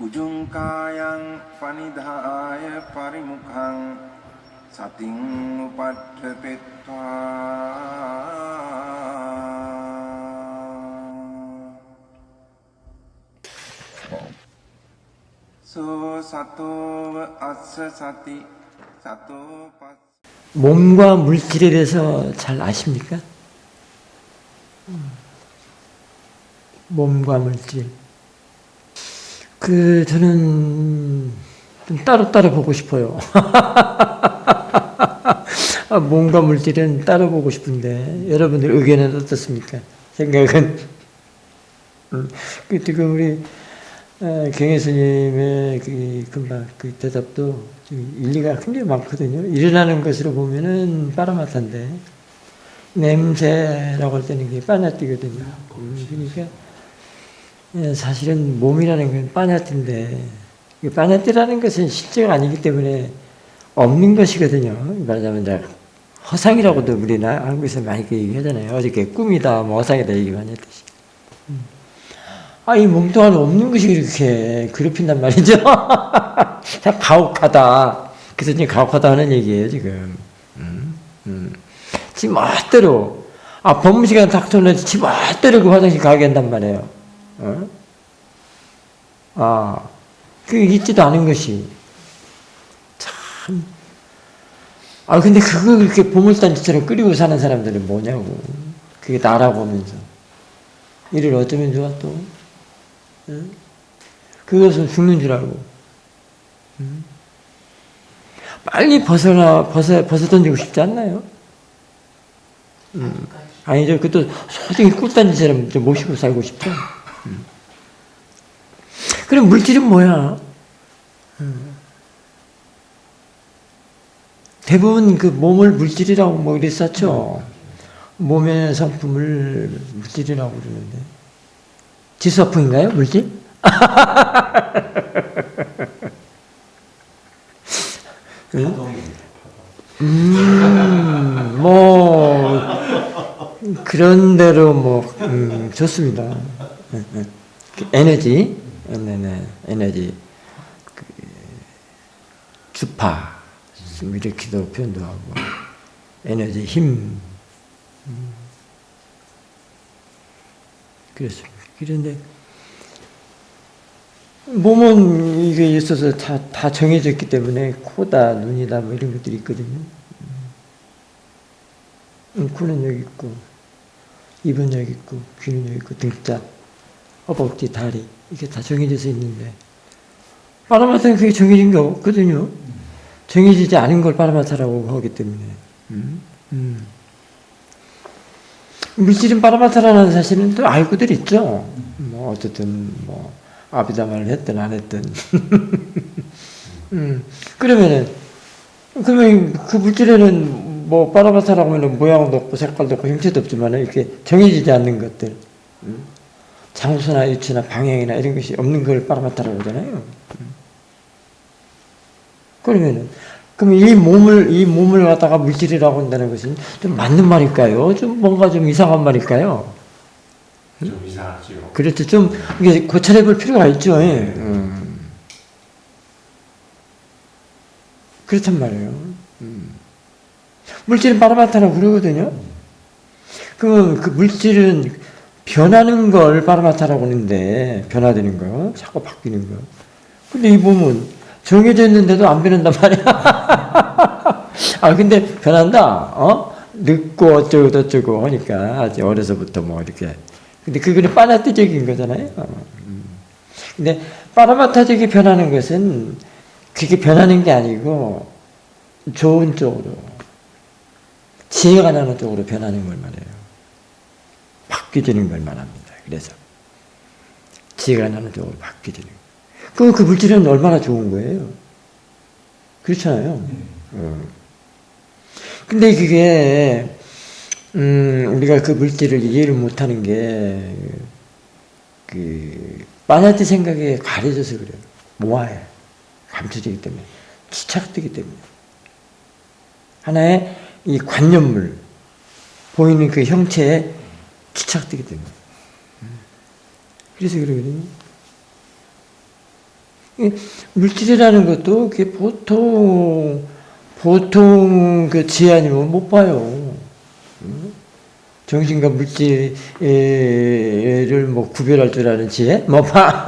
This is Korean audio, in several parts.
උජුංකායං පනිදාය පරිමුඛං සතින් උපට්ඨපෙත්වා සෝ සතෝව අස්ස සති සතෝ පස්ස. 몸과 물질에 대해서 잘 아십니까? 몸과 물질. 저는 좀 따로 보고 싶어요. 몸과 물질은 따로 보고 싶은데, 여러분들 의견은 어떻습니까? 생각은? 지금 우리 경혜 스님의 그 대답도 일리가 굉장히 많거든요. 일어나는 것으로 보면은 빠라마타인데, 냄새라고 할 때는 그게 빠냐띠거든요. 그러니까, 사실은 몸이라는 건 빠냐띠인데, 빠냐띠라는 것은 실제가 아니기 때문에 없는 것이거든요. 말하자면, 허상이라고도 우리나 한국에서 많이 얘기하잖아요. 어저께 꿈이다, 뭐 허상이다 얘기 많이 했듯이. 이 몸뚱아리 없는 것이 그렇게 괴롭힌단 말이죠. 참 가혹하다. 그래서 지금 가혹하다 하는 얘기예요, 지금. 지금 멋대로, 법문 시간 닥쳐놓고 지 멋대로 그 화장실 가게 한단 말이에요. 그 있지도 않은 것이. 참. 근데 그거 그렇게 보물단지처럼 끓이고 사는 사람들은 뭐냐고. 그게 나라고 하면서. 이를 어쩌면 좋아, 또. 그것은 죽는 줄 알고. 빨리 벗어 던지고 싶지 않나요? 아니죠. 그것도 소중히 꿀단지처럼 좀 모시고 살고 싶죠. 그럼 물질은 뭐야? 대부분 그 몸을 물질이라고 뭐 이랬었죠. 몸의 성품을 물질이라고 그러는데. 지수화풍인가요? 물질? 그런 대로 좋습니다. 에너지, 에너지, 주파, 이렇게도 표현도 하고, 에너지, 힘. 그렇습니다. 그런데, 몸은 이게 있어서 다 정해져 있기 때문에, 코다, 눈이다, 뭐 이런 것들이 있거든요. 코는 여기 있고, 입은 여기 있고, 귀는 여기 있고, 등짝, 허벅지, 다리, 이게 다 정해져서 있는데, 빠라마타는 그게 정해진 게 없거든요. 정해지지 않은 걸 빠라마타라고 하기 때문에. 물질은 빠라마타라는 사실은 또 알고들 있죠. 어쨌든, 아비다마를 했든 안 했든. 그러면 그 물질에는 빠라마타라고 하면 모양도 없고 색깔도 없고 형체도 없지만 이렇게 정해지지 않는 것들. 장소나 위치나 방향이나 이런 것이 없는 걸 빠라마타라고 하잖아요. 그럼 이 몸을 갖다가 물질이라고 한다는 것은 좀 맞는 말일까요? 좀 뭔가 좀 이상한 말일까요? 좀 이상하죠. 그렇죠. 좀 이게 고찰해 볼 필요가 있죠. 그렇단 말이에요. 물질은 빠라마타라고 그러거든요. 그럼 그 물질은 변하는 걸 빠라마타라고 하는데, 변화되는 거, 자꾸 바뀌는 거. 근데 이 몸은 정해져 있는데도 안 변한단 말이야. 근데 변한다. 늙고 어쩌고 저쩌고 하니까, 아주 어려서부터 이렇게. 근데 그거는 빠라마타적인 거잖아요. 근데 빠라마타적이 변하는 것은 그게 변하는 게 아니고, 좋은 쪽으로, 지혜가 나는 쪽으로 변하는 걸 말해요. 바뀌어지는 걸 말합니다. 그래서 지혜가 나는 쪽으로 바뀌어지는 거. 그 물질은 얼마나 좋은 거예요? 그렇잖아요. 근데 그게 우리가 그 물질을 이해를 못하는 게 빠냐티 생각에 가려져서 그래요. 모아해. 감춰지기 때문에. 집착되기 때문에. 하나의 이 관념물, 보이는 그 형체에 집착되기 때문에. 그래서 그러거든요. 이 물질이라는 것도 그게 보통 그 지혜 아니면 못 봐요. 정신과 물질을 뭐 구별할 줄 아는 지혜? 못 봐.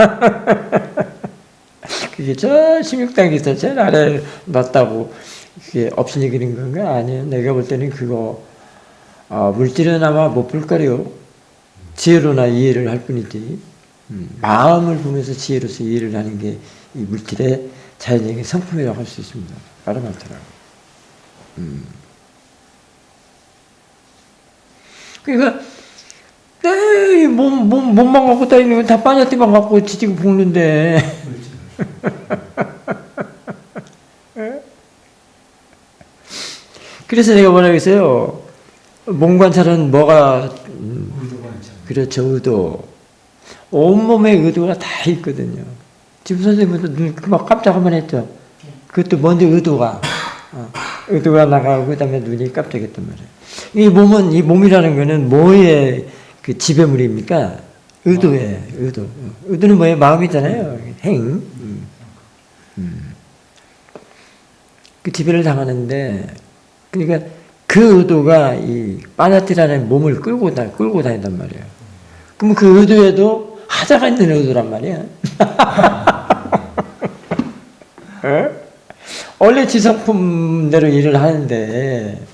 그게 저 16단계에서 제일 아래 놨다고 그게 없으니 그런 건가? 아니에요. 내가 볼 때는 그거 물질은 아마 못 볼 거래요. 지혜로나 이해를 할 뿐이지. 마음을 보면서 지혜로서 이해를 하는 게 이 물질의 자연적인 성품이라고 할 수 있습니다. 빠르마타라고. 그러니까 내 몸만 갖고 다니는 건 다 빠냐띠만 갖고 지지고 볶는데 그래서 내가 뭐라 그랬어요. 몸 관찰은 뭐가 그렇죠. 의도. 온몸에 의도가 다 있거든요. 지금 선생님도 막 깜짝 한번 했죠. 그것도 먼저 의도가 나가고 그다음에 눈이 깜짝했단 말이에요. 이 몸은 이 몸이라는 거는 뭐의 그 지배물입니까? 의도예요. 의도. 의도는 뭐예요? 마음이잖아요. 행. 그 지배를 당하는데 그러니까 그 의도가 이 빠나티라는 몸을 끌고 다닌단 말이에요. 그럼 그 의도에도 하자가 있는 의도란 말이야. 원래 지성품대로 일을 하는데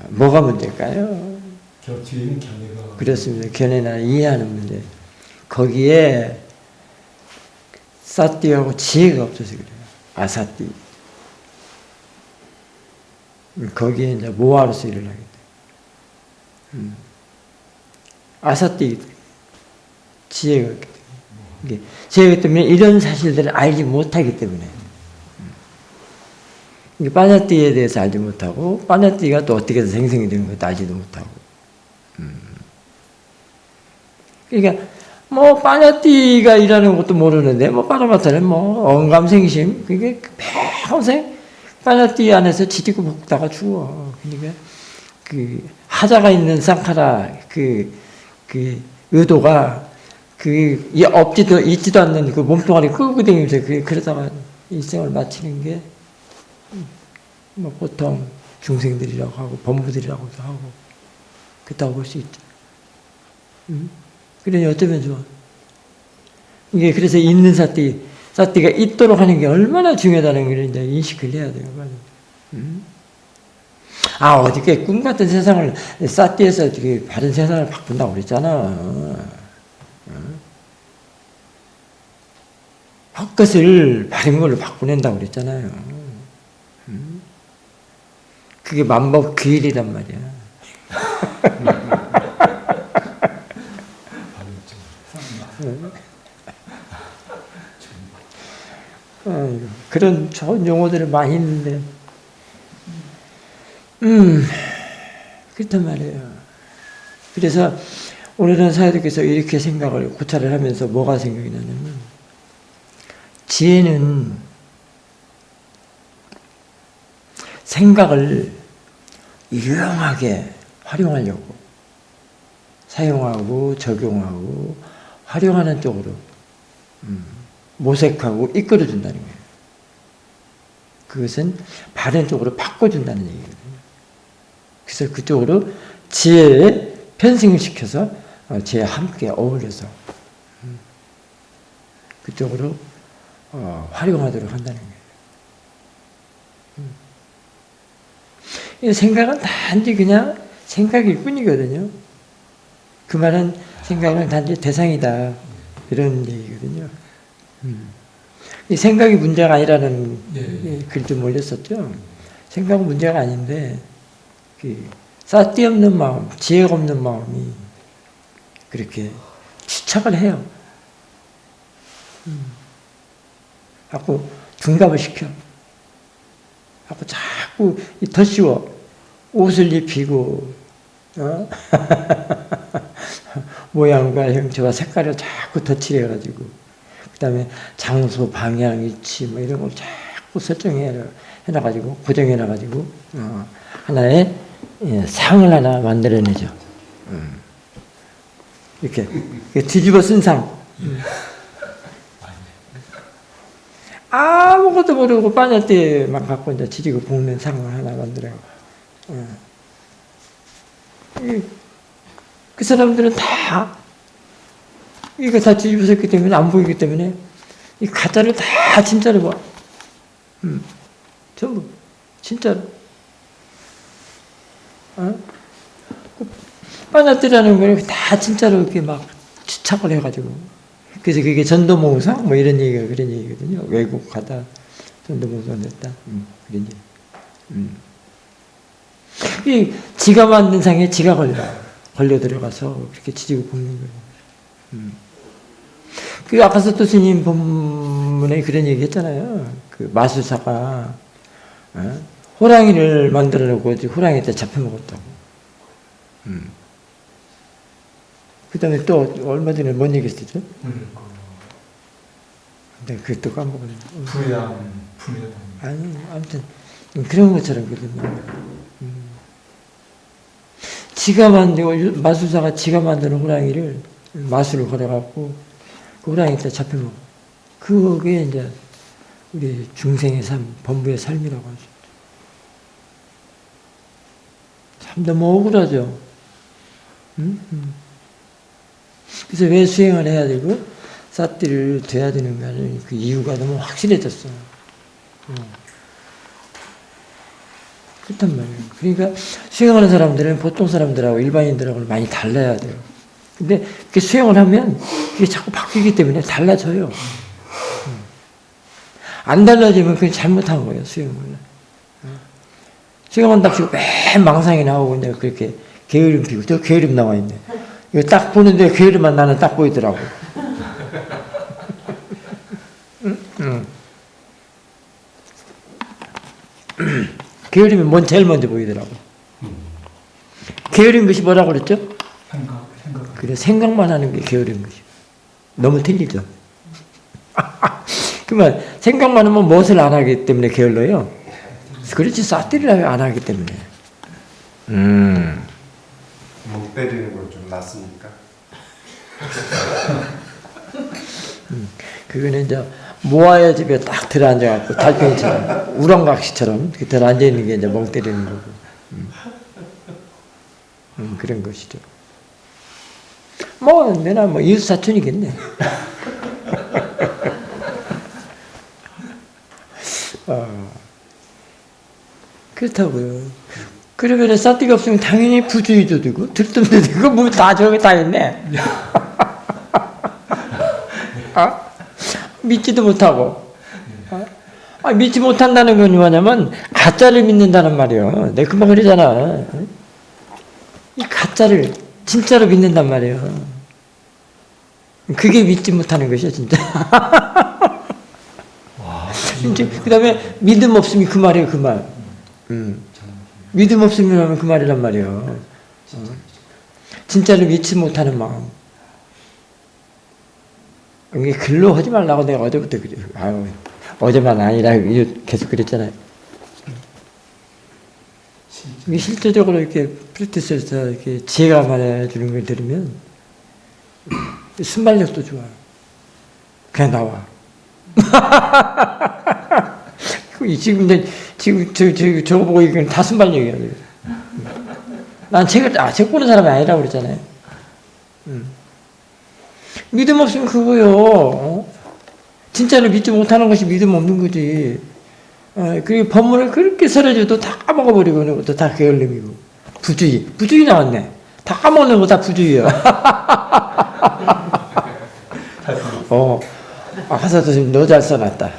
뭐가 문제일까요? 뒤에는 견해가 그렇습니다. 견해나 이해하는 문제. 거기에 사띠하고 지혜가 없어서 그래요. 아사띠. 거기에 이제 모아로서 일을 하게 돼. 아사띠 지혜가 없기 때문에. 지혜가 때문에 이런 사실들을 알지 못하기 때문에. 빠냐띠에 대해서 알지 못하고 빠냐띠가 또 어떻게 해서 생성이 되는 것도 알지도 못하고. 그러니까 뭐 빠냐띠가 일하는 것도 모르는데 뭐 빠라마타는 뭐 언감생심 그게 평생 빠냐띠 안에서 지지고 볶다가 죽어. 그러니까 그 하자가 있는 쌍카라 그 의도가 그 있지도 않는 그 몸뚱아리 끌고 다니면서 그러다가 일생을 마치는 게 뭐 보통 중생들이라고 하고 범부들이라고도 하고 그렇다고 볼 수 있죠. 그러니 어쩌면 좋아. 이게 그래서 있는 사띠가 있도록 하는 게 얼마나 중요하다는 걸 이제 인식을 해야 돼요. 어저께 꿈 같은 세상을 사띠에서 어떻게 바른 세상을 바꾼다고 그랬잖아. 헛것을 바른 걸로 바꾸낸다고 그랬잖아요. 그게 만법 귀일이란 말이야. 그런 좋은 용어들이 많이 있는데, 그렇단 말이에요. 그래서 오늘은 사회도께서 이렇게 생각을 고찰을 하면서 뭐가 생각이 나냐면, 지혜는 생각을 유용하게 활용하려고 사용하고 적용하고 활용하는 쪽으로 모색하고 이끌어준다는 거예요. 그것은 바른 쪽으로 바꿔준다는 얘기거든요. 그래서 그쪽으로 지혜에 편승을 시켜서 지혜와 함께 어울려서 그쪽으로 활용하도록 한다는 거예요. 이 생각은 단지 그냥 생각일 뿐이거든요. 그 말은 생각은 단지 대상이다. 이런 얘기거든요. 이 생각이 문제가 아니라는 글도 몰렸었죠. 생각은 문제가 아닌데, 싸띠 없는 마음, 지혜가 없는 마음이 그렇게 추척을 해요. 자꾸 둔갑을 시켜. 자꾸 더 씌워. 옷을 입히고, 모양과 형체와 색깔을 자꾸 덧칠해가지고, 그 다음에 장소, 방향, 위치, 뭐 이런 걸 자꾸 설정해놔가지고, 고정해놔가지고, 하나의 상을 하나 만들어내죠. 이렇게 뒤집어 쓴 상. 아무것도 모르고 빠냐띠만 갖고 이제 지지고 볶는 상을 하나 만들어. 그 사람들은 다 이거 다 뒤집어졌기 때문에 안 보이기 때문에 이 가짜를 다 진짜로 봐. 전부 진짜로. 빠냐띠라는 걸 다 진짜로 이렇게 막 추착을 해가지고. 그래서 그게 전도모우상 뭐 이런 얘기가 그런 얘기거든요. 외국 가다 전도모우상 됐다. 그런 얘기. 이 지가 만든 상에 지가 걸려 들어가서 그렇게 지지고 볶는 거예요. 그 아까 서또 스님 본문에 그런 얘기 했잖아요. 그 마술사가 호랑이를 만들어 놓고 호랑이한테 잡혀 먹었다고. 그 다음에 또 얼마 전에 뭔 얘기 했었죠? 근데 그것도 까먹었네. 부양. 아니, 아무튼 그런 것처럼 거든요. 지가 만들고 마술사가 지가 만드는 호랑이를 마술을 걸어갖고 그 호랑이한테 잡혀먹어. 그게 이제 우리 중생의 삶, 범부의 삶이라고 하죠. 참 너무 억울하죠. 그래서 왜 수행을 해야 되고 사띠를 돼야 되는가는 그 이유가 너무 확실해졌어. 그렇단 말이에요. 그러니까 수행하는 사람들은 보통 사람들하고 일반인들하고 많이 달라야 돼요. 근데 그 수행을 하면 그게 자꾸 바뀌기 때문에 달라져요. 안 달라지면 그게 잘못한 거예요, 수행을. 수행한답시고 맨 망상이 나오고 이제 그렇게 게으름 피고, 저 게으름 나와 있네. 이거 딱 보는데 게으름만 나는 딱 보이더라고. 게으름이 제일 먼저 보이더라고. 게으른 것이 뭐라고 그랬죠? 생각. 그래, 생각만 하는 게 게으른 것이. 너무 틀리죠? 그러면 생각만 하면 무엇을 안 하기 때문에 게을러요? 그렇지, 사띠를 안 하기 때문에. 목 때리는 건 좀 낫습니까? 그거는 이제 모아야 집에 딱 들어앉아갖고 달팽이처럼 우렁각시처럼 들어앉아있는 게 이제 멍 때리는 거고. 그런 것이죠. 뭐 내나 뭐 이웃사촌이겠네. 그렇다고요. 그러면 사띠가 없으면 당연히 부주의도 되고 들뜸도 되고 뭐 다 저기 다 있네. 믿지도 못하고. 믿지 못한다는 건 뭐냐면 가짜를 믿는다는 말이에요. 내가 금방 그러잖아. 이 가짜를 진짜로 믿는단 말이에요. 그게 믿지 못하는 것이야 진짜. 그 다음에 믿음 없으면 그 말이에요, 그 말. 믿음 없으면 그 말이란 말이에요. 진짜로 믿지 못하는 마음. 이게 글로 하지 말라고 내가 어제부터 그래. 어제만 아니라 계속 그랬잖아요. 이게 실제적으로 이렇게 프리티스에서 이렇게 지혜가 말해주는 걸 들으면 순발력도 좋아요. 그냥 나와. 지금 저거 보고 이건 다 순발력이야. 난 책 보는 사람이 아니라고 그랬잖아요. 믿음 없으면 그거요. 진짜로 믿지 못하는 것이 믿음 없는 거지. 그리고 법문을 그렇게 설해줘도 다 까먹어버리고 그런 것도 다 게을름이고. 부주의 나왔네. 다 까먹는 거 다 부주의야. 가사도 지금 너 잘 써놨다.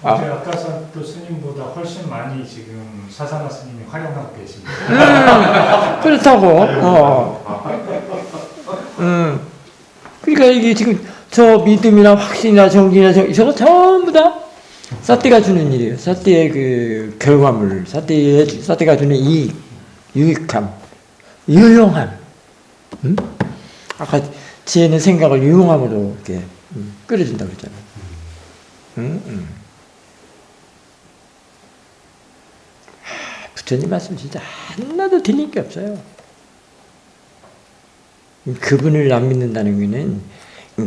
아까 또 스님보다 훨씬 많이 지금 사사나 스님이 활용하고 계십니다. 그렇다고. 그러니까 이게 지금 저 믿음이나 확신이나 정진이나 저거 전부 다 사띠가 주는 일이에요. 사띠의 그 결과물, 사띠가 주는 이익, 유익함, 유용함. 아까 지혜는 생각을 유용함으로 이렇게 끌어준다고 그랬잖아요. 부처님 말씀 진짜 하나도 틀린 게 없어요. 그분을 안 믿는다는 것은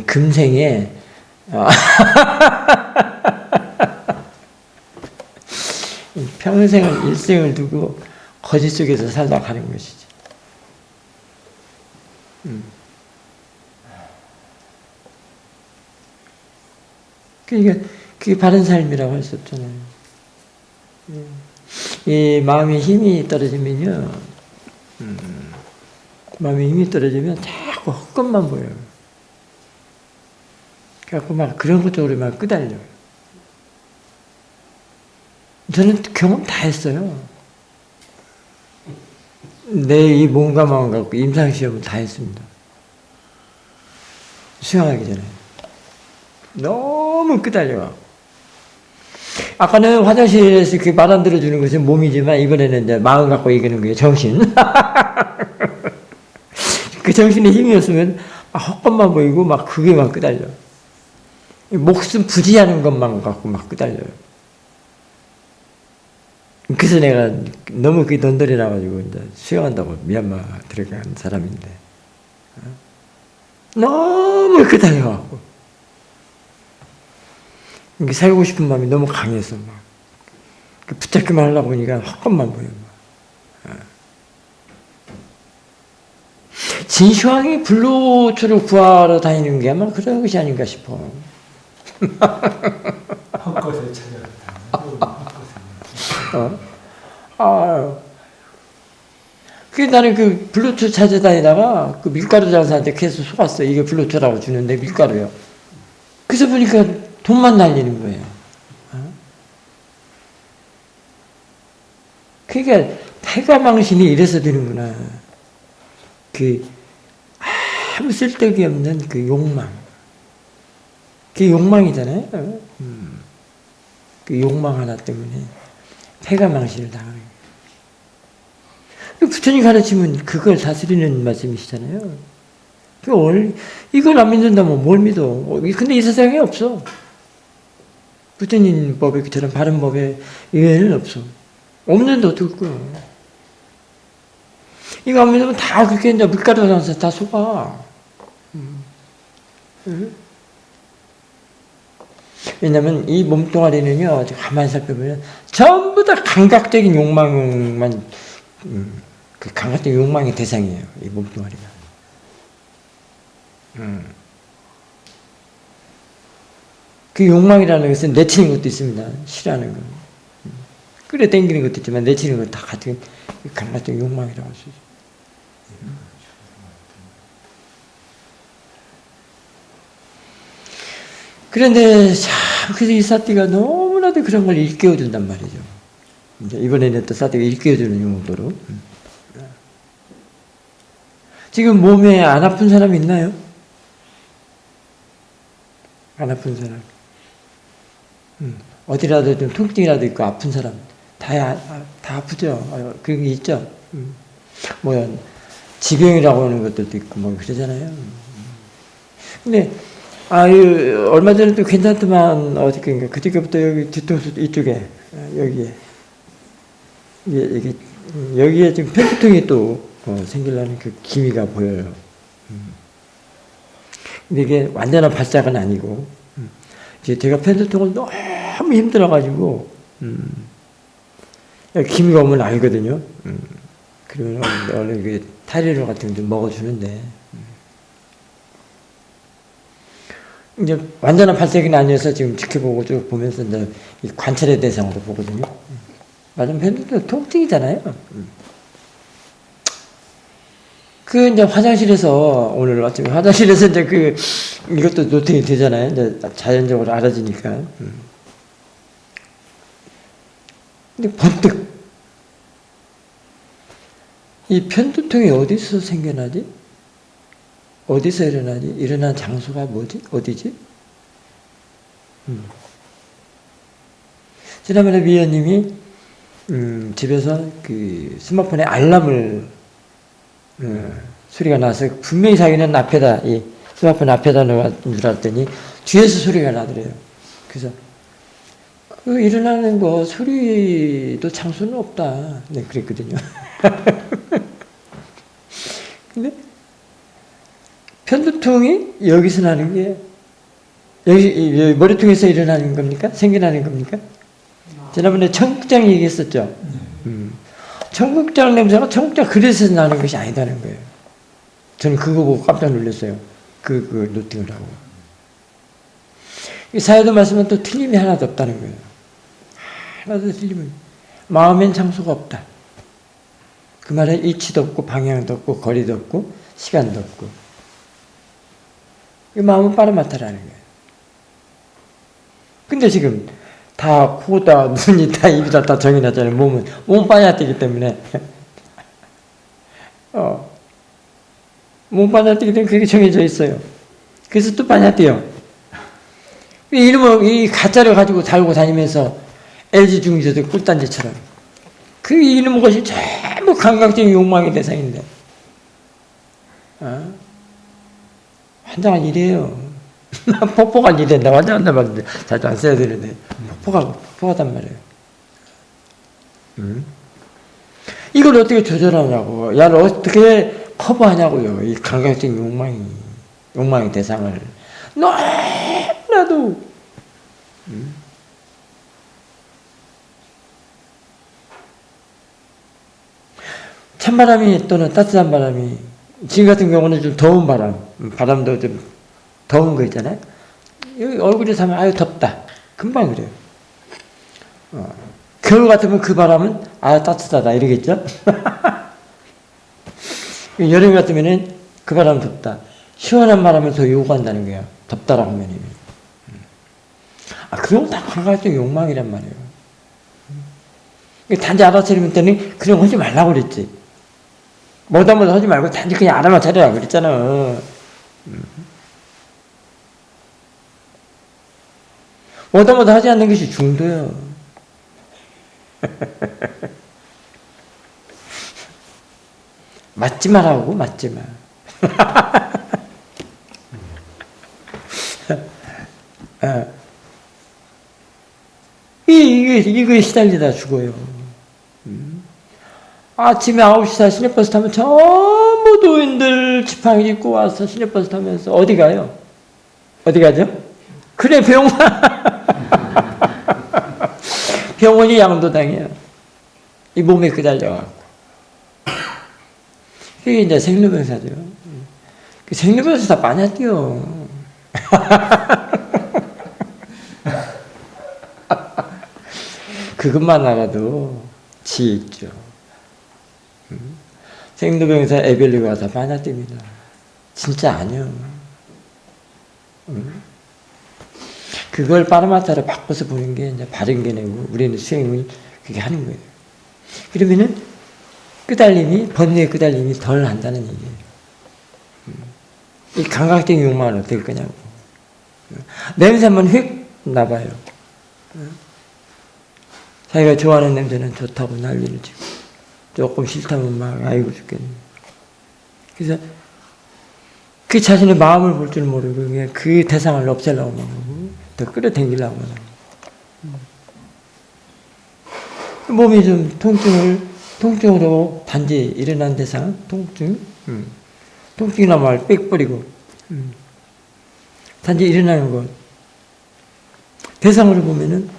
금생에 평생을 일생을 두고 거짓 속에서 살다 가는 것이지. 그러니까 그게 바른 삶이라고 할 수 없잖아요. 이 마음의 힘이 떨어지면요, 마음의 힘이 떨어지면 자꾸 헛것만 보여요. 그래갖고 막 그런 것 쪽으로 막 끄달려요. 저는 경험 다 했어요. 내 이 몸과 마음 갖고 임상시험을 다 했습니다. 수행하기 전에. 너무 끄달려요. 아까는 화장실에서 그 말 안 들어주는 것은 몸이지만 이번에는 이제 마음 갖고 이기는 거예요. 정신. 그 정신의 힘이 없으면 헛것만 보이고 막 그게 막 끄달려. 목숨 부지하는 것만 갖고 막 끄달려요. 그래서 내가 너무 그게 넌덜이 나가지고 이제 수영한다고 미얀마 들어간 사람인데 너무 끄달려갖고 살고 싶은 마음이 너무 강해서 막 붙잡기만 하려고 보니까 헛것만 보여. 진시황이 불로초를 구하러 다니는 게 아마 그런 것이 아닌가 싶어. 헛것을 찾아갔다. 나는 그 불로초 찾아다니다가 그 밀가루 장사한테 계속 속았어. 이게 불로초라고 주는데 밀가루요. 그래서 보니까 돈만 날리는 거예요. 그러니까 패가망신이 이래서 되는구나. 그 아무 쓸데기 없는 그 욕망. 그게 욕망이잖아요. 그 욕망 하나 때문에 패가망신을 당하는 거예요. 부처님 가르치면 그걸 다스리는 말씀이시잖아요. 이걸 안 믿는다면 뭘 믿어? 근데 이 세상에 없어. 부처님 법에 저런 바른 법에 이외에는 없어. 없는데 어떡할 거야. 이거 안 믿으면 다 그렇게 이제 밀가루 장사 다 속아. 왜냐면 이 몸뚱아리는요, 가만히 살펴보면 전부 다 감각적인 욕망만, 그 감각적인 욕망의 대상이에요. 이 몸뚱아리가. 그 욕망이라는 것은 내치는 것도 있습니다. 싫어하는 거. 끌어당기는 것도 있지만 내치는 것 다 같은 감각적인 욕망이라고 할 수 있어요. 그런데 그래서 이 사띠가 너무나도 그런 걸 일깨워준단 말이죠. 이제 이번에는 또 사띠가 일깨워주는 용도로. 지금 몸에 안 아픈 사람 있나요? 안 아픈 사람. 어디라도 좀 통증이라도 있고 아픈 사람. 다 아프죠? 그런 게 있죠? 지병이라고 하는 것들도 있고, 뭐, 그러잖아요. 근데, 얼마 전에 또 괜찮더만, 어저께인가, 그저께부터 여기 뒤통수 이쪽에, 여기에 지금 편두통이 또 생기려는 그 기미가 보여요. 근데 이게 완전한 발작은 아니고, 이제 제가 편두통을 너무 힘들어가지고, 기미가 오면 알거든요. 그러면 원래 그 타이레놀 같은 거 좀 먹어주는데, 이제 완전한 발작은 아니어서 지금 지켜보고 쭉 보면서 이제 이 관찰의 대상으로 보거든요. 맞으면 편두통 통증이잖아요. 이제 화장실에서, 오늘 아침에 화장실에서 이제 이것도 노팅이 되잖아요. 이제 자연적으로 알아지니까. 근데 번뜩, 이 편두통이 어디서 생겨나지? 어디서 일어나지? 일어난 장소가 뭐지? 어디지? 지난번에 미연님이, 집에서 그 스마트폰에 알람을, 소리가 나서 분명히 자기는 앞에다, 이 스마트폰 앞에다 놓은 줄 알았더니 뒤에서 소리가 나더래요. 그래서 일어나는 거 소리도 장소는 없다. 네, 그랬거든요. 근데 편두통이 여기서 나는 게 여기 머리통에서 일어나는 겁니까? 생겨나는 겁니까? 지난번에 청국장 얘기했었죠. 청국장 냄새가 청국장 그릇에서 나는 것이 아니다는 거예요. 저는 그거 보고 깜짝 놀랐어요. 그 노팅을 하고. 이 사회도 말씀은 또 틀림이 하나도 없다는 거예요. 하나도 틀림이. 마음엔 장소가 없다. 그 말에 이치도 없고 방향도 없고 거리도 없고 시간도 없고. 이 마음은 빠르마타라는 거예요. 근데 지금 다 코다 눈이 다 입이다 다 정이 났잖아요. 몸은 빠냐뛰기 때문에 몸 빠냐뛰기 때문에 그게 정해져 있어요. 그래서 또 빠냐뛰어. 이놈을 이 가짜를 가지고 달고 다니면서 LG 중지도 꿀단지처럼 그 이놈 것이 전부 감각적인 욕망의 대상인데 환장한 일이에요. 폭포가 일이된다. 환장한다 말인데 자주 안 써야 되는데 폭포하단 말이에요. 이걸 어떻게 조절하냐고. 야를 어떻게 커버하냐고요. 이 감각적인 욕망의 대상을 너무나도 찬바람이 또는 따뜻한 바람이 지금 같은 경우는 좀 더운 바람도 좀 더운 거 있잖아요. 여기 얼굴에 사면 아유 덥다. 금방 그래요. 겨울 같으면 그 바람은 아유 따뜻하다 이러겠죠. 여름 같으면은 그 바람은 덥다. 시원한 바람을 더 요구한다는 거야. 덥다라고 하면. 그런 건 다 감각적 욕망이란 말이에요. 단지 알아차리면 때는 그런 거 하지 말라고 그랬지. 뭐다 하지 말고 단지 그냥 알아차리라고 그랬잖아. 뭐다 하지 않는 것이 중도예요. 맞지 말라고, 맞지 마. 이거에 시달리다 죽어요. 아침에 9시 시내버스 타면 전부 노인들 지팡이 짚고 와서 시내버스 타면서 어디 가요? 어디 가죠? 그래, 병원. 병원이 양도당이야. 이 몸에 끄달려갖고. 그게 이제 생로병사죠. 그 생로병사 다 빠냐뛰어. 그것만 알아도 지혜 있죠. 생로병사 에벨리가 다 빠냐뜁니다. 진짜 아니요. 그걸 파라마타로 바꿔서 보는 게 이제 바른 게 내고 우리는 수행을 그게 하는 거예요. 그러면은 끄달림이 번뇌의 끄달림이 덜 한다는 얘기예요. 이 감각적인 욕망은 어떻게 할 거냐고. 냄새만 휙 나봐요. 자기가 좋아하는 냄새는 좋다고 난리를 치고 조금 싫다면 막 아이고 죽겠네. 그래서 그 자신의 마음을 볼 줄 모르고 그냥 그 대상을 없애려고 하고 더 끌어당기려고 하고 몸이 좀 통증으로 단지 일어난 대상 통증이나 말 빽버리고 단지 일어나는 것 대상으로 보면은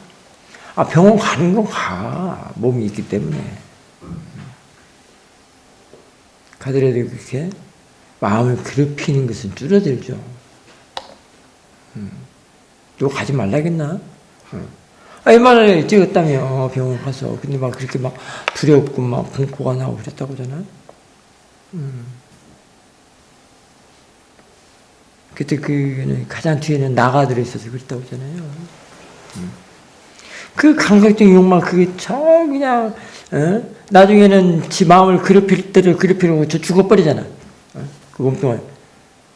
병원 가는 건 가. 몸이 있기 때문에. 가더라도 그렇게 마음을 괴롭히는 것은 줄어들죠. 너 가지 말라겠나? MRI 찍었다며, 병원 가서. 근데 막 그렇게 막 두렵고 막 공포가 나고 그랬다고 하잖아. 그때 그 가장 뒤에는 나가 들어있어서 그랬다고 하잖아요. 그 감각적인 욕망, 그게 그냥, 나중에는 지 마음을 괴롭힐 때를 괴롭히려고 저 죽어버리잖아. 그 몸뚱아리.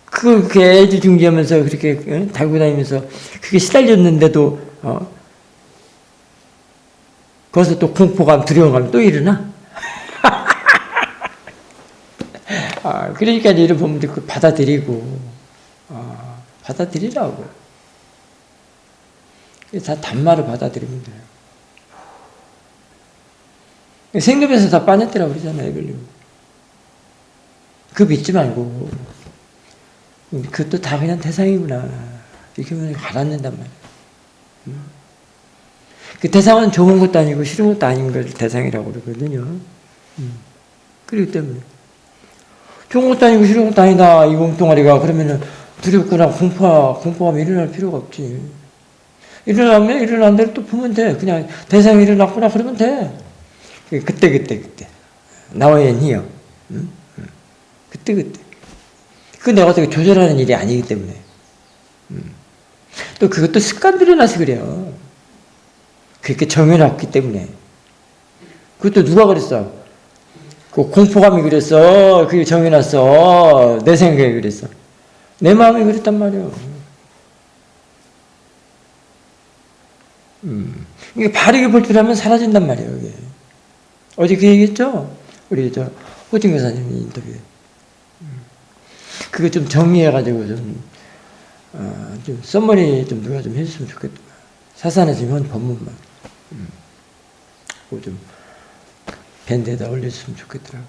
그게 애지중지하면서 그렇게, 달고 다니면서 그게 시달렸는데도, 거기서 또 공포감, 두려움감 또 일어나? 그러니까 이런 부분들 그 받아들이고, 받아들이라고. 다 단말을 받아들이면 돼요. 생급에서 다 빠졌더라고 그러잖아요, 에벨리오. 그 믿지 말고. 그것도 다 그냥 대상이구나. 이렇게 하면 가라앉는단 말이에요. 그 대상은 좋은 것도 아니고 싫은 것도 아닌 걸 대상이라고 그러거든요. 그렇기 때문에 좋은 것도 아니고 싫은 것도 아니다 이 몸뚱아리가 그러면은 두렵거나 공포하면 일어날 필요가 없지. 일어나면 일어난 대로 또 보면 돼. 그냥 대상이 일어났구나 그러면 돼. 그때 나와야 해요. 그때 그 내가 어떻게 조절하는 일이 아니기 때문에 또 그것도 습관들이 나서 그래요. 그렇게 정해놨기 때문에. 그것도 누가 그랬어? 그 공포감이 그랬어. 그게 정해놨어. 내 생각이 그랬어. 내 마음이 그랬단 말이에요. 이게 바르게 볼 줄 알면 사라진단 말이에요. 이게. 어제 그 얘기했죠? 우리 호진 교사님이 인터뷰에. 그거 좀 정리해가지고 좀 썸머리 좀 누가 좀 해줬으면 좋겠다. 사산에서 현 법문만. 그거 좀 밴드에다 올려줬으면 좋겠더라.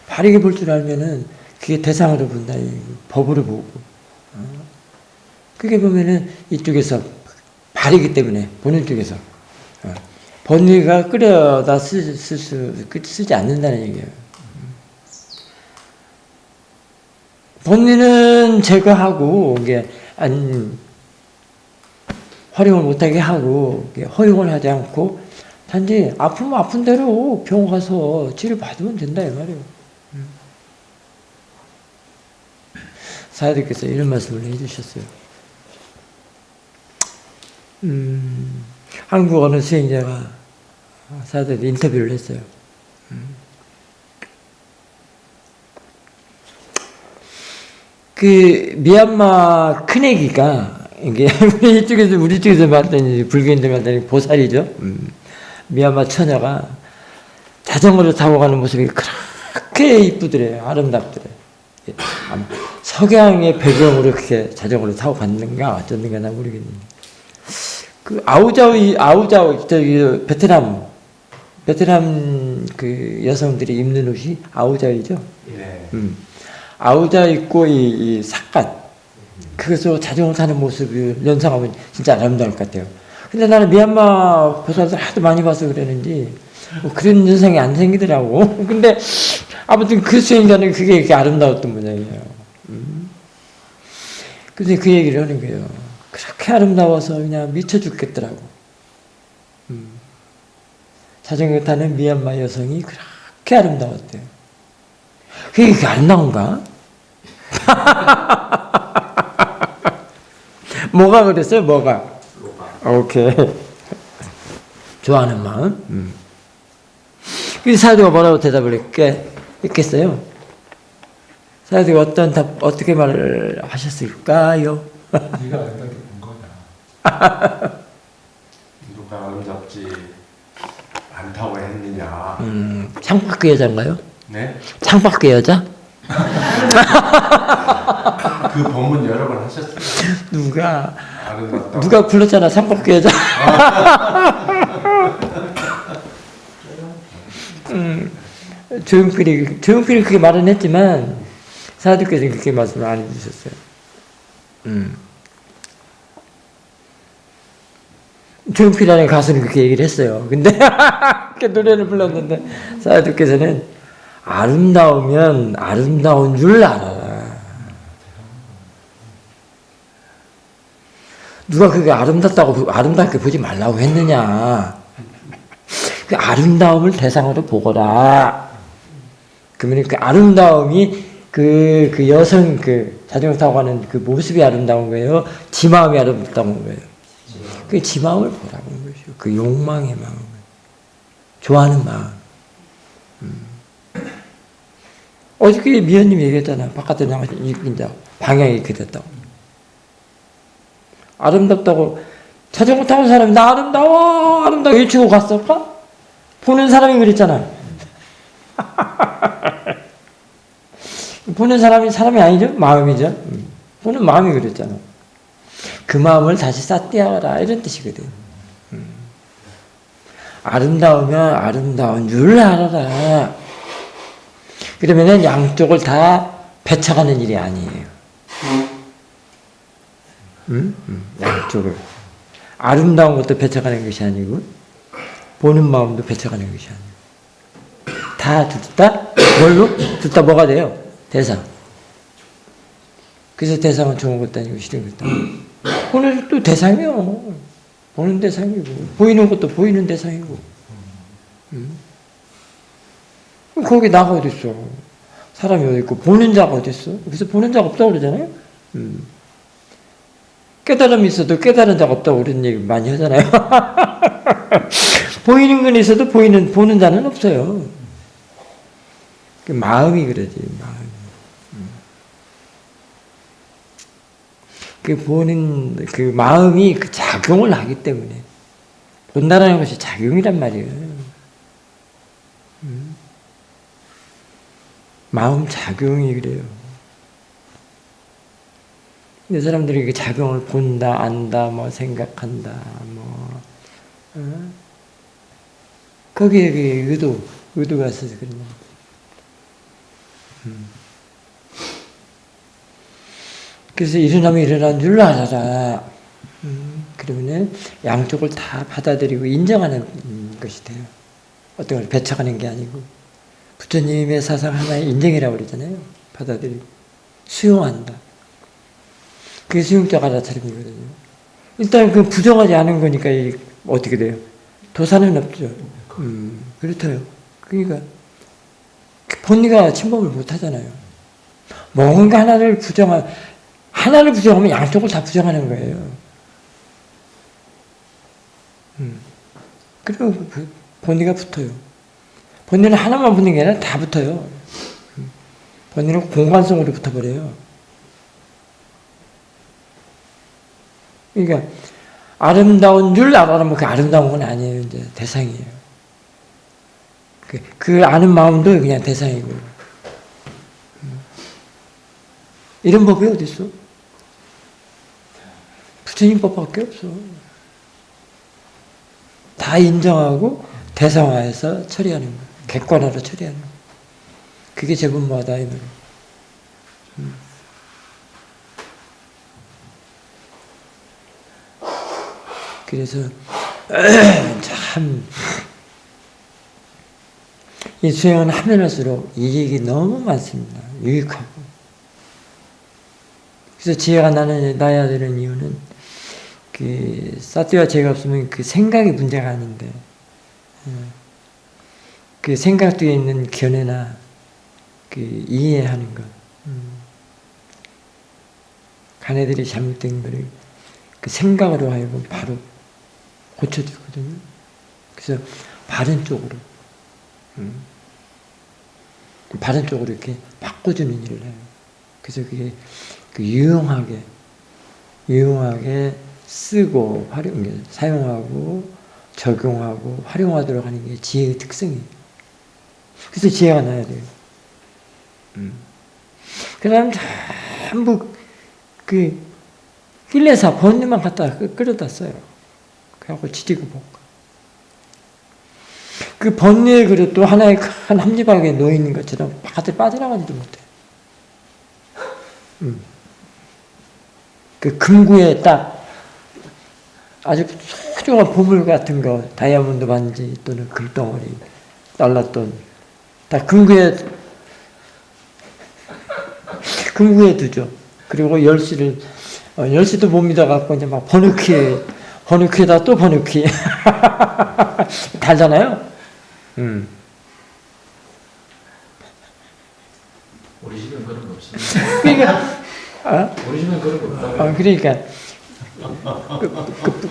바르게 볼 줄 알면은 그게 대상으로 본다. 법으로 보고. 그게 보면은 이쪽에서 바르기 때문에 보는 쪽에서 번뇌가 끌어다 쓰지 않는다는 얘기예요. 번뇌는 제거하고 이게 활용을 못하게 하고 허용을 하지 않고 단지 아프면 아픈 대로 병원 가서 치료 받으면 된다 이 말이에요. 사야들께서 이런 말씀을 해주셨어요. 한국 어느 수행자가 사야들 인터뷰를 했어요. 그 미얀마 큰애기가 이게 우리 쪽에서 봤더니 불교인들 봤더니 보살이죠. 미얀마 처녀가 자전거를 타고 가는 모습이 그렇게 이쁘더래요. 아름답더래. 아마 석양의 배경으로 그렇게 자전거를 타고 갔는가 어쩌는가 난 모르겠는데. 그 아우자오 저기 베트남 그 여성들이 입는 옷이 아우자이죠. 네. 아우자 입고 이 삭갓 그것으로 자전거 타는 모습을 연상하면 진짜 아름다울 것 같아요. 근데 나는 미얀마 보살들 하도 많이 봐서 그러는지 뭐 그런 연상이 안 생기더라고. 근데 아무튼 그 수행자는 그게 이렇게 아름다웠던 모양이에요. 근데 그 얘기를 하는 거예요. 그렇게 아름다워서 그냥 미쳐 죽겠더라고. 자전거 타는 미얀마 여성이 그렇게 아름다웠대요. 그게 아름다운가? 뭐가 그랬어요? 뭐가? 오케이. 좋아하는 마음. 그 사도가 뭐라고 대답을 했겠어요? 사도가 어떻게 말을 하셨을까요? 네가 아름답게 본 거냐. 누가 아름답지 않다고 했느냐. 창밖 여자인가요? 네? 창밖 여자? 그 법문 여러 번 하셨어요. 아름답다고. 누가 불렀잖아, 창밖 여자. 조용필이 그렇게 말은 했지만 사도께서는 그렇게 말씀을 안 해주셨어요. 조용필이라는 가수는 그렇게 얘기를 했어요. 근데 그 노래를 불렀는데 사도께서는 아름다우면 아름다운 줄 알아라. 누가 그게 아름답게 보지 말라고 했느냐. 그 아름다움을 대상으로 보거라. 그러면 그 아름다움이 그 여성 자전거 타고 가는 그 모습이 아름다운 거예요. 지 마음이 아름다운 거예요. 그 지 마음을 보라고 하는 것이요. 그 욕망의 마음. 좋아하는 마음. 어저께 미연님이 얘기했잖아. 바깥에 나가서 이제 방향이 이렇게 됐다고. 아름답다고 자전거 타는 사람이 나 아름다워 외치고 갔을까? 보는 사람이 그랬잖아. 보는 사람이 아니죠? 마음이죠. 보는 마음이 그랬잖아. 그 마음을 다시 싹떼어라 이런 뜻이거든. 아름다우면 아름다운 줄 알아라. 그러면은 양쪽을 다 배척하는 일이 아니에요. 양쪽을. 아름다운 것도 뺏어가는 것이 아니고 보는 마음도 뺏어가는 것이 아니고 다 듣다 뭘로? 듣다 뭐가 돼요? 대상. 그래서 대상은 좋은 것도 아니고 싫은 것도 아니고 보는 또 대상이요. 보는 대상이고 보이는 것도 보이는 대상이고 거기 나가 어디 있어? 사람이 어디 있고 보는 자가 어디 있어? 그래서 보는 자가 없다고 그러잖아요. 깨달음이 있어도 깨달은 자가 없다고 그런 얘기 많이 하잖아요. 보이는 건 있어도 보는 자는 없어요. 그 마음이 그러지, 마음이. 그 보는, 그 마음이 그 작용을 하기 때문에. 본다라는 것이 작용이란 말이에요. 마음 작용이 그래요. 근데 사람들이 그 작용을 본다, 안다, 뭐 생각한다, 거기에 그 의도가 있어서 그런 거예요. 그래서 일어나면 일어난 줄 알아라. 그러면 양쪽을 다 받아들이고 인정하는 것이 돼요. 어떤 걸 배척하는 게 아니고. 부처님의 사상 하나의 인정이라고 그러잖아요. 받아들이고. 수용한다. 그게 수용적 알아차림이거든요. 일단 그 부정하지 않은 거니까 어떻게 돼요? 도사는 없죠. 그렇대요. 그러니까 본리가 침범을 못 하잖아요. 뭔가 하나를 부정하면 양쪽을 다 부정하는 거예요. 그리고 본리가 붙어요. 본리는 하나만 붙는 게 아니라 다 붙어요. 본리는 공간성으로 붙어버려요. 그러니까 아름다운 줄 알아라면 그 아름다운 건 아니에요. 이제 대상이에요. 그 아는 마음도 그냥 대상이고. 이런 법이 어디 있어? 부처님 법밖에 없어. 다 인정하고 대상화해서 처리하는 거예요. 객관화로 처리하는 거예요. 그게 제분모하다 이 말이에요. 그래서 참 이 수행을 하면 할수록 이익이 너무 많습니다. 유익하고. 그래서 지혜가 나야 되는 이유는 그 사티와 지혜가 없으면 그 생각이 문제가 아닌데 그 생각 뒤에 있는 견해나 그 이해하는 것 가네들이 잘못된 거를 그 생각으로 하여금 바로 고쳐주거든요. 그래서 바른 쪽으로 바른 쪽으로 이렇게 바꿔주는 일을 해요. 그래서 그게 그 유용하게 쓰고 사용하고 적용하고 활용하도록 하는 게 지혜의 특성이에요. 그래서 지혜가 나야 돼요. 그 다음 전부 그 힐레사 번뇌만 갖다 끌어다 써요. 그래갖고 지지고 볶아. 그 번뇌의 그릇도 하나의 큰 함지박에 놓여있는 것처럼 바깥에 빠져나가지도 못해. 그 금구에 딱 아주 소중한 보물 같은 거, 다이아몬드 반지 또는 금덩어리, 달랏돈, 다 금구에 두죠. 그리고 열쇠도 못 믿어갖고 이제 막 번호키에다 또 번호키. 달잖아요? 우리 집은 그런 거 없어요. 그러니까, 우리 집은 그런 거 없다. 그러니까,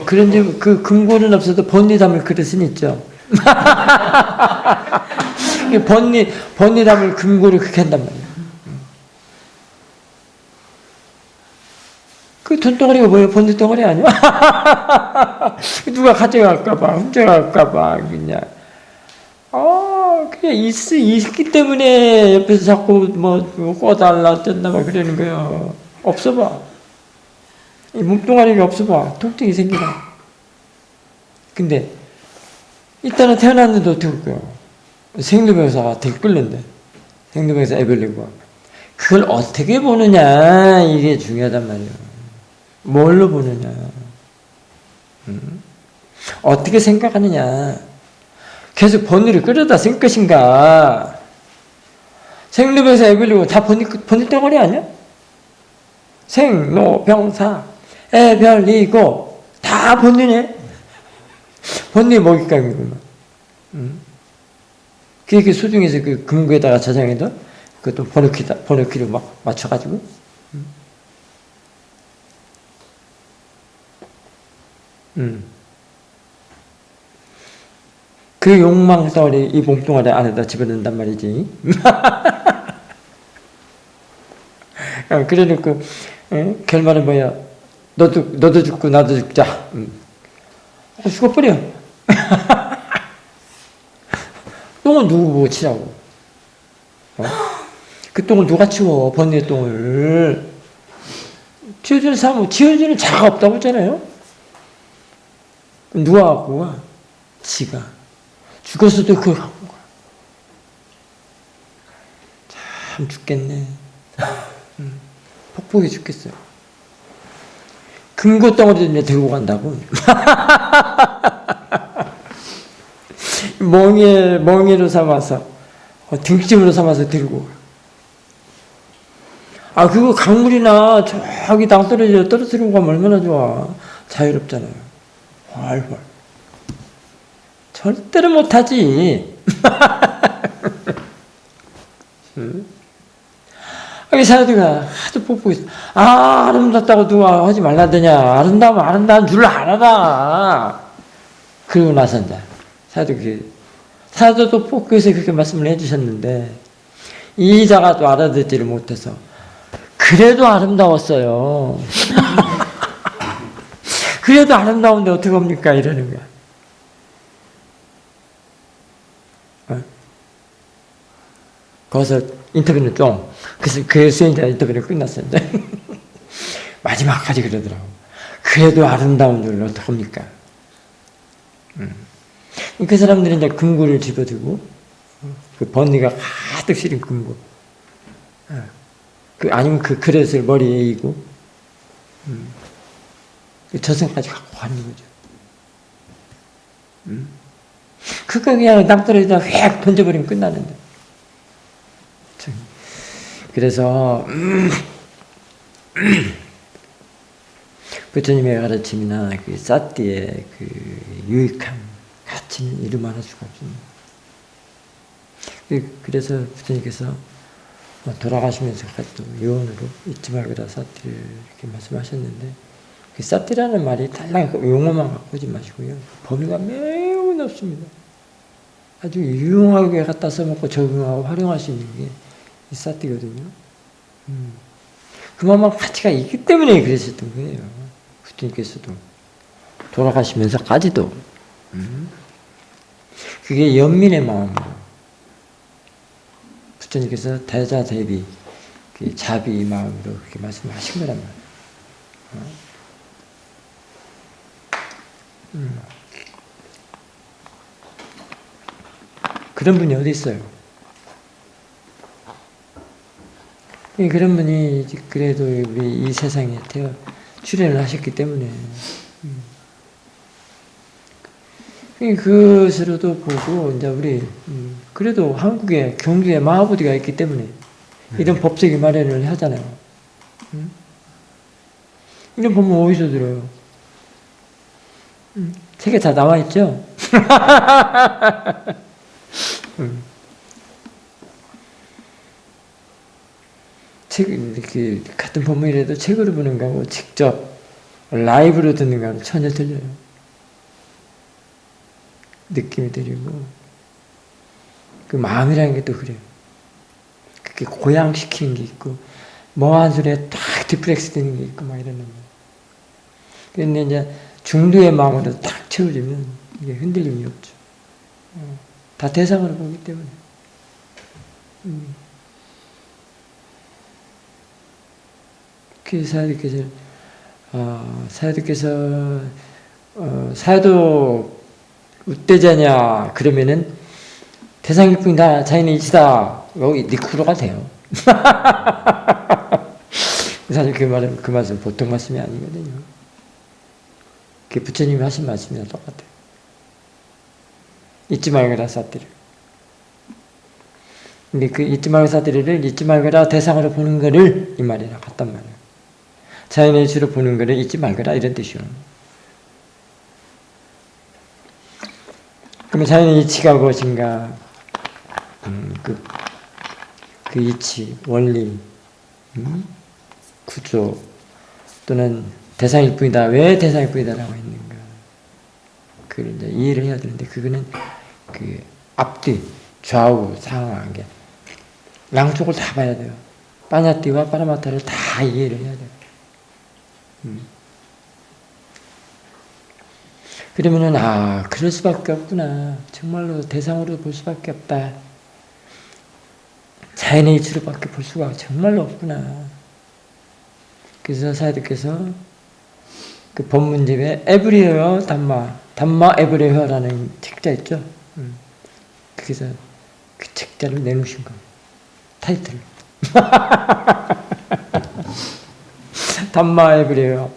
그런지 그 금고는 없어도 번리 담을 그릇은 있죠. 번리 담을 금고를 그렇게 한단 말이에요. 그 돈덩어리가 뭐예요? 번리 덩어리 아니야? 누가 가져갈까봐, 훔쳐갈까봐, 그냥. 그냥 있기 때문에 옆에서 자꾸 꺼달라, 어쩐다, 막 그러는 거예요. 없어봐. 이 몸뚱아리가 없어봐. 통증이 생기나. 근데, 일단은 태어났는데 어떻게 할까요? 생로병사가 되게 끓는데. 생로병사 에벨리고. 그걸 어떻게 보느냐, 이게 중요하단 말이에요. 뭘로 보느냐, 어떻게 생각하느냐, 계속 번뇌를 끌어다 쓸 것인가. 생로병사 애별리고 다 번뇌 덩어리 아니야? 생로병사 애별리고 다 번뇌네. 번뇌 먹잇감이구만. 그게 수중에서 그 금고에다가 저장해도 그것도 번호키로 막 맞춰가지고. 그 욕망 덩어리 이 몸뚱아리 안에다 집어넣는단 말이지. 그래놓고 결말은 뭐야? 너도 죽고 나도 죽자. 죽어버려. 똥은 누구 보고 치라고? 그 똥을 누가 치워? 번뇌 똥을. 치워주는 사람은 치워주는 자가 없다고 했잖아요. 누가 갖고 와? 지가. 죽었어도 그걸 갖고 가. 참 죽겠네. 폭폭이 죽겠어요. 금고 덩어리를 들고 간다고. 멍에로 삼아서, 등짐으로 삼아서 들고. 그거 강물이나 저기 떨어뜨리고 가면 얼마나 좋아. 자유롭잖아요. 활활. 절대로 못하지. 사람들이 하도 뽀뽀해서, 아름답다고 누가 하지 말라더냐. 아름다우면 아름다운 줄 알아라. 그러고 나서 이제, 사도도 뽀뽀해서 그렇게 말씀을 해주셨는데, 이자가 또 알아듣지를 못해서, 그래도 아름다웠어요. 그래도 아름다운데 어떡합니까? 이러는 거야. 거기서 인터뷰는 그래서 그 수행자 인터뷰는 끝났었는데 마지막까지 그러더라고. 그래도 아름다운 줄 어떡합니까? 그 사람들이 이제 금고를 집어들고 그 번뇌가 가득 실린 금고, 아니면 그 그릇을 머리에 이고 저승까지 갖고 가는 거죠. 그거 그냥 땅떨어지다 휙 던져버리면 끝나는데. 그래서 부처님의 가르침이나 그 사띠의 그 유익함, 가치는 이루말할 수가 없습니다. 그래서 부처님께서 돌아가시면서까지도 요원으로 잊지 말거라 사띠를 이렇게 말씀하셨는데, 그 사띠라는 말이 달랑 용어만 갖고 오지 마시고요. 범위가 매우 넓습니다. 아주 유용하게 갖다 써먹고 적용하고 활용할 수 있는 게 이 사띠거든요. 그만한 가치가 있기 때문에 그러셨던 거예요. 부처님께서도 돌아가시면서까지도. 그게 연민의 마음으로 부처님께서 대자대비 그 자비 마음으로 그렇게 말씀하신 거란 말이에요. 그런 분이 어디 있어요? 그런 분이 그래도 우리 이 세상에 출연을 하셨기 때문에 그것으로도 보고 이제 우리 그래도 한국에 경주에 마하보디가 있기 때문에 이런 법석이 마련을 하잖아요. 이런 법문 어디서 들어요? 책에 다 나와 있죠. 책, 이렇게 같은 법문이라도 책으로 보는 거하고 직접 라이브로 듣는 거하고 전혀 틀려요. 느낌이 들리고 그 마음이라는 게 또 그래요. 그렇게 고양시키는 게 있고 멍한 소리에 딱 디플렉스 되는 게 있고 막 이러는 거예요. 그런데 이제 중도의 마음으로 딱 채워지면 이게 흔들림이 없죠. 다 대상으로 보기 때문에. 그 사야두께서 사야도 웃대자냐 그러면은 대상일뿐이다 자인의 이치다 여기 니쿠로가 돼요. 사실 그 말씀 보통 말씀이 아니거든요. 그게 부처님이 하신 말씀이랑 똑같아요. 잊지 말거라 사띠를. 근데 그 잊지 말고 사띠를 잊지 말거라 대상으로 보는 거를 이 말이랑 같단 말이에요. 자연의 이치로 보는 거를 잊지 말거라 이런 뜻이요. 그러면 자연의 이치가 무엇인가? 그 이치, 원리, 구조 또는 대상일 뿐이다. 왜 대상일 뿐이다라고 했는가? 그걸 이제 이해를 해야 되는데 그거는 그 앞뒤, 좌우, 상하게 양쪽을 다 봐야 돼요. 빠냐띠와 빠라마타를 다 이해를 해야 돼요. 그러면은 그럴 수밖에 없구나. 정말로 대상으로 볼 수밖에 없다. 자연의 이치로밖에 볼 수가 정말로 없구나. 그래서 사야들께서 그 법문집에 에브리웨어 담마 에브리웨어라는 책자 있죠. 그래서 그 책자를 내놓으신 거예요. 타이틀. 담마 에브리웨어.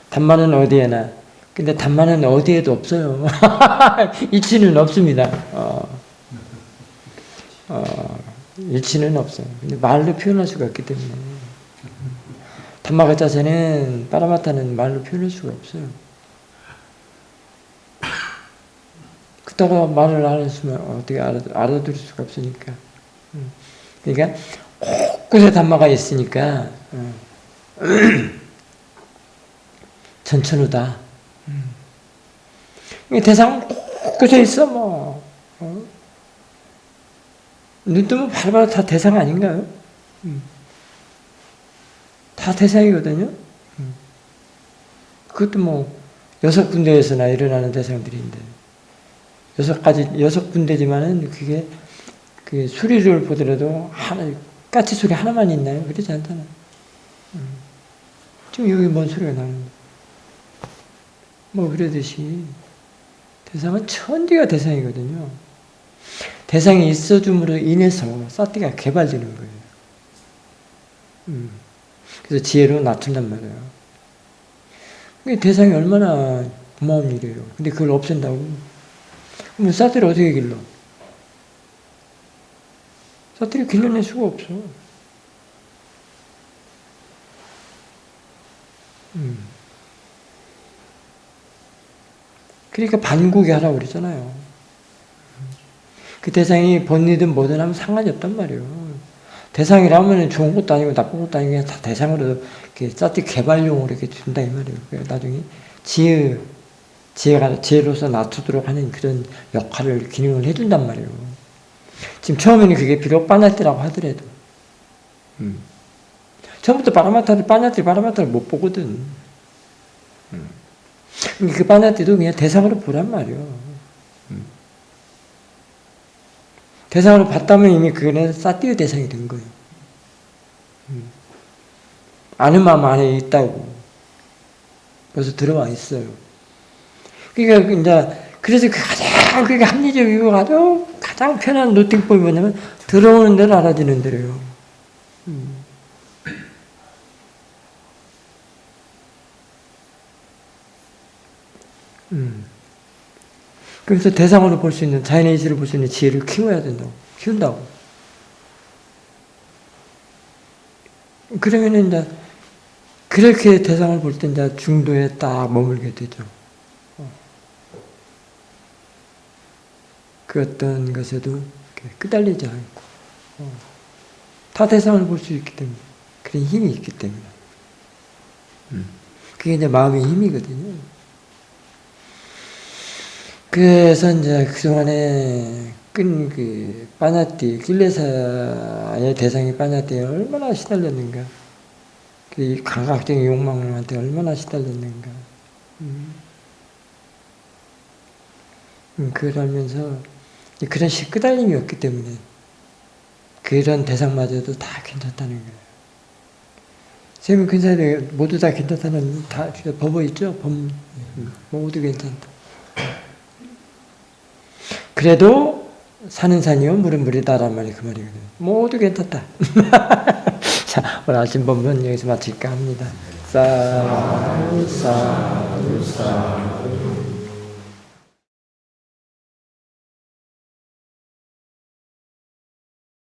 담마는 어디에나. 근데 담마는 어디에도 없어요. 이치는 없습니다. 이치는 없어요. 근데 말로 표현할 수가 없기 때문에. 담마가 자세는 빠라마타는 말로 표현할 수가 없어요. 그렇다고 말을 안 했으면 어떻게 알아들을 수가 없으니까. 그러니까 곳곳에 담마가 있으니까 전천후다. 대상은 곳곳에 있어 뭐. 눈 뜨면 바로바로 다 대상 아닌가요? 다 대상이거든요. 그것도 뭐 6군데에서나 일어나는 대상들인데 6군데지만은 그게 그 수리를 보더라도 까치 소리 하나만 있나요? 그렇지 않잖아. 지금 여기 뭔 소리가 나는데 뭐 그러듯이 대상은 천지가 대상이거든요. 대상이 있어줌으로 인해서 사띠가 개발되는 거예요. 그래서 지혜로 낮춘단 말이에요. 대상이 얼마나 고마운 일이에요. 근데 그걸 없앤다고? 그럼 사띠를 어떻게 길러? 사띠를 길러낼 수가 없어. 그러니까 반국에 하라고 그랬잖아요. 그 대상이 번이든 뭐든 하면 상관이 없단 말이에요. 대상이라면 좋은 것도 아니고 나쁜 것도 아니고 그냥 다 대상으로 이렇게 짜티 개발용으로 이렇게 준다 이 말이에요. 나중에 지혜로서 낮추도록 하는 그런 역할을 기능을 해준단 말이에요. 지금 처음에는 그게 비록 빠냐띠라고 하더라도 처음부터 빠냐띠를 못 보거든. 그 빠냐띠도 그냥 대상으로 보란 말이에요. 대상으로 봤다면 이미 그거는 사띠의 대상이 된 거예요. 아는 마음 안에 있다고. 벌써 들어와 있어요. 그러니까 이제 그래서 가장 그게 합리적이고 가장 편한 노팅법이 뭐냐면 들어오는 대로 알아지는 대로요. 그래서 대상으로 볼 수 있는 자연의 이치를 볼 수 있는 지혜를 키워야 된다고. 키운다고. 그러면 이제 그렇게 대상을 볼 때 이제 중도에 딱 머물게 되죠. 그 어떤 것에도 끄달리지 않고 다 대상을 볼 수 있기 때문에 그런 힘이 있기 때문에 그게 이제 마음의 힘이거든요. 그래서 이제 그동안에 그 빠냐띠, 길레사의 대상이 빠냐띠에 얼마나 시달렸는가. 그 감각적인 욕망한테 얼마나 시달렸는가. 그걸 알면서 그런 끄달림이 없기 때문에 그런 대상마저도 다 괜찮다는 거예요. 세금 근사들 모두 다 괜찮다는 다 법어 있죠? 모두 괜찮다. 그래도 산은 산이요 물은 물이다란 말이 그 말이거든요. 모두 괜찮다. 자, 오늘 아침 법문 여기서 마칠까 합니다. 사두 사두 사두